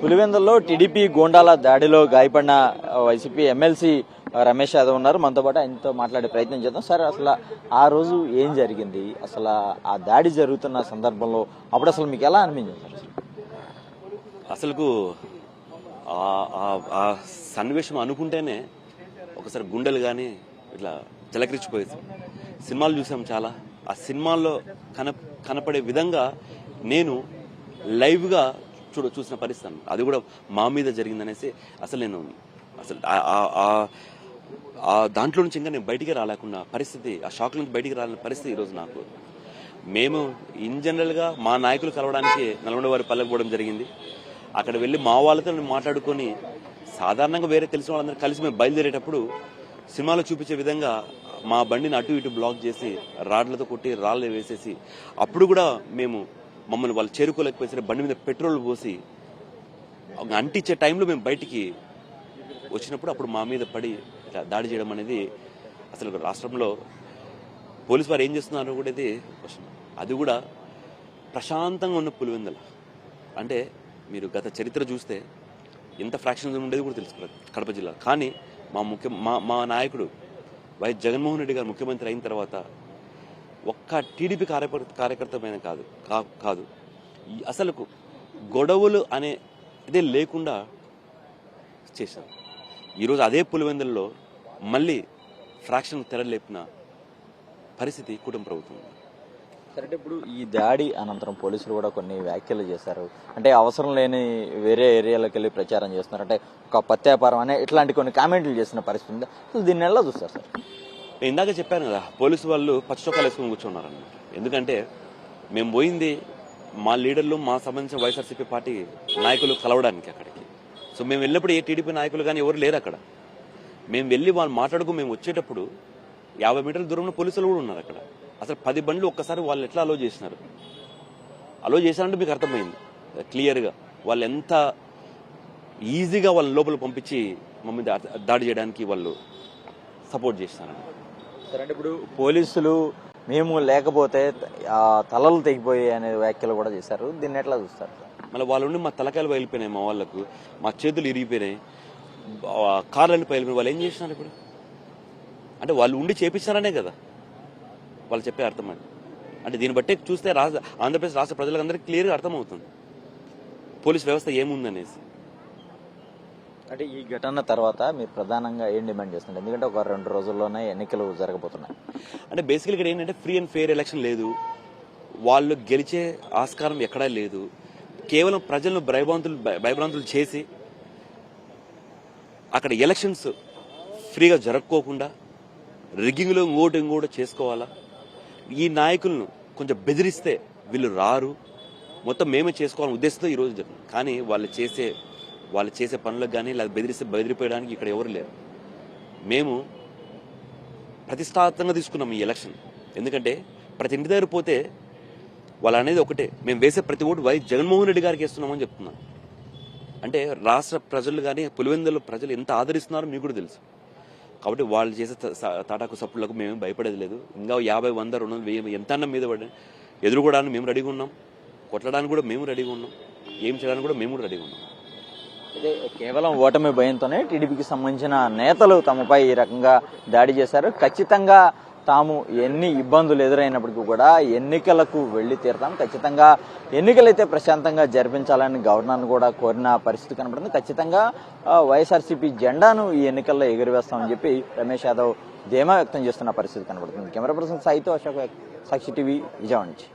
పులివెందుల్లో టీడీపీ గూండాల దాడిలో గాయపడిన వైసీపీ ఎమ్మెల్సీ రమేష్ యాదవ్ ఉన్నారు. మనతో పాటు ఆయనతో మాట్లాడే ప్రయత్నం చేద్దాం. సార్, అసలు ఆ రోజు ఏం జరిగింది? అసలు ఆ దాడి జరుగుతున్న సందర్భంలో అప్పుడు అసలు మీకు ఎలా అనిపించింది సార్? అసలుకు ఆ సన్నివేశం అనుకుంటేనే ఒకసారి గుండెలు కానీ ఇట్లా చిలకరించిపోయేది. సినిమాలు చూసాం చాలా. ఆ సినిమాల్లో కనపడే విధంగా నేను లైవ్గా చూసిన పరిస్థితి, అది కూడా మా మీద జరిగిందనేసి అసలు నేను ఆ దాంట్లో నుంచి ఇంకా నేను బయటికి రాలేకున్న పరిస్థితి, ఆ షాక్ నుంచి బయటికి రాలేని పరిస్థితి ఈరోజు నాకు. మేము ఇన్ జనరల్గా మా నాయకులు కలవడానికి నల్గొండ వారి పల్లెకు పోవడం జరిగింది. అక్కడ వెళ్ళి మా వాళ్ళతో మాట్లాడుకొని సాధారణంగా వేరే తెలిసిన వాళ్ళందరూ కలిసి మేము బయలుదేరేటప్పుడు సినిమాలో చూపించే విధంగా మా బండిని అటు ఇటు బ్లాక్ చేసి రాడ్లతో కొట్టి రాళ్ళు వేసేసి, అప్పుడు కూడా మమ్మల్ని వాళ్ళు చేరుకోలేకపోతే బండి మీద పెట్రోల్ పోసి అంటించే టైంలో మేము బయటికి వచ్చినప్పుడు అప్పుడు మా మీద పడి దాడి చేయడం అనేది అసలు రాష్ట్రంలో పోలీసు వారు ఏం చేస్తున్నారు కూడా క్వశ్చన్. అది కూడా ప్రశాంతంగా ఉన్న పులివెందుల అంటే మీరు గత చరిత్ర చూస్తే ఎంత ఫ్రాక్షన్ ఉండేది కూడా తెలుసు కడప జిల్లా. కానీ మా నాయకుడు వైఎస్ జగన్మోహన్ రెడ్డి గారు ముఖ్యమంత్రి అయిన తర్వాత ఒక్క టీడీపీ కార్యకర్తమైన కాదు అసలు గొడవలు అనే ఇదే లేకుండా చేశారు. ఈరోజు అదే పులివెందుల్లో మళ్ళీ ఫ్రాక్షన్ తెరలేపిన పరిస్థితి కుటుంబ ప్రభుత్వం. సరే, ఇప్పుడు ఈ దాడి అనంతరం పోలీసులు కూడా కొన్ని వ్యాఖ్యలు చేశారు. అంటే అవసరం లేని వేరే ఏరియాలోకి వెళ్ళి ప్రచారం చేస్తున్నారు, అంటే ఒక పత్యాపారం అనే ఇట్లాంటి కొన్ని కామెంట్లు చేసిన పరిస్థితి ఉంది. అసలు దీన్ని ఎలా చూస్తారు సార్? నేను ఇందాక చెప్పాను కదా, పోలీసు వాళ్ళు పచ్చచొక్కాలు వేసుకుని కూర్చున్నారన్నమాట. ఎందుకంటే మేము పోయింది మా లీడర్లు, మా సంబంధించిన వైఎస్ఆర్సీపీ పార్టీ నాయకులు కలవడానికి అక్కడికి. సో మేము వెళ్ళినప్పుడు ఏ టీడీపీ నాయకులు కానీ ఎవరు లేరు అక్కడ. మేము వెళ్ళి వాళ్ళు మాట్లాడుకు మేము వచ్చేటప్పుడు 50 మీటర్ల దూరంలో పోలీసులు కూడా ఉన్నారు అక్కడ. అసలు 10 బండ్లు ఒక్కసారి వాళ్ళు ఎట్లా అలో చేసినారు? అలో చేశారంటే మీకు అర్థమైంది క్లియర్గా వాళ్ళు ఎంత ఈజీగా వాళ్ళ లోపల పంపించి మమ్మీ దాడి చేయడానికి వాళ్ళు సపోర్ట్ చేస్తున్నారండి. సరే, అంటే ఇప్పుడు పోలీసులు మేము లేకపోతే తలలు తెగిపోయి అనే వ్యాఖ్యలు కూడా చేశారు. దీన్ని ఎట్లా చూస్తారు? మళ్ళీ వాళ్ళు ఉండి మా తలకాయలు పగిలిపోయినాయి, మా వాళ్ళకు మా చేతులు ఇరిగిపోయినాయి, కార్లన్నీ పగిలిపోయినాయి. వాళ్ళు ఏం చేసినారు ఇప్పుడు? అంటే వాళ్ళు ఉండి చేపించారనే కదా వాళ్ళు చెప్పే అర్థం. అంటే దీన్ని బట్టి చూస్తే ఆంధ్రప్రదేశ్ రాష్ట్ర ప్రజలందరికీ క్లియర్గా అర్థమవుతుంది పోలీస్ వ్యవస్థ ఏముందనేసి. అంటే ఈ ఘటన తర్వాత మీరు ప్రధానంగా ఏం డిమాండ్ చేస్తున్నారు? ఎందుకంటే ఒక 2 రోజుల్లోనే ఎన్నికలు జరగబోతున్నాయి. అంటే బేసికల్ ఇక్కడ ఏంటంటే ఫ్రీ అండ్ ఫెయిర్ ఎలక్షన్ లేదు, వాళ్ళు గెలిచే ఆస్కారం ఎక్కడా లేదు. కేవలం ప్రజలను భయభ్రాంతులు చేసి అక్కడ ఎలక్షన్స్ ఫ్రీగా జరగకోకుండా రిగ్గింగ్లో ఓటింగ్ కూడా చేసుకోవాలా. ఈ నాయకులను కొంచెం బెదిరిస్తే వీళ్ళు రారు, మొత్తం మేమే చేసుకోవాలని ఉద్దేశంతో ఈరోజు జరిగింది. కానీ వాళ్ళు చేసే పనులకు కానీ లేదా బెదిరిపోయడానికి ఇక్కడ ఎవరు లేరు. మేము ప్రతిష్టాత్మకంగా తీసుకున్నాం ఈ ఎలక్షన్. ఎందుకంటే ప్రతి ఇంటి దగ్గర పోతే వాళ్ళు అనేది ఒకటే, మేము వేసే ప్రతి ఓటు వైఎస్ జగన్మోహన్ రెడ్డి గారికి వేస్తున్నామని చెప్తున్నాం. అంటే రాష్ట్ర ప్రజలు కానీ పులివెందుల ప్రజలు ఎంత ఆదరిస్తున్నారో మీకు కూడా తెలుసు. కాబట్టి వాళ్ళు చేసే తాటాకు సప్పులకు మేము భయపడేది లేదు. ఇంకా 50, 100, 200, 1000 ఎంత అన్నం మీద పడి ఎదుర్కోవడానికి మేము రెడీగా ఉన్నాం, కొట్టడానికి కూడా మేము రెడీగా ఉన్నాం, ఏం చేయడానికి కూడా మేము కూడా రెడీగా ఉన్నాం. ఇదే కేవలం ఓటమి భయంతోనే టీడీపీకి సంబంధించిన నేతలు తమపై ఈ రకంగా దాడి చేశారు. ఖచ్చితంగా తాము ఎన్ని ఇబ్బందులు ఎదురైనప్పటికీ కూడా ఎన్నికలకు వెళ్లి తీరతాం, ఖచ్చితంగా ఎన్నికలైతే ప్రశాంతంగా జరిపించాలని గవర్నర్ను కూడా కోరిన పరిస్థితి కనబడుతుంది. ఖచ్చితంగా వైఎస్ఆర్సీపీ జెండాను ఈ ఎన్నికల్లో ఎగురవేస్తామని చెప్పి రమేష్ యాదవ్ ధీమా వ్యక్తం చేస్తున్న పరిస్థితి కనబడుతుంది. కెమెరా పర్సన్ సాయితో అశోక్, సాక్షి టీవీ, విజయవాడ నుంచి.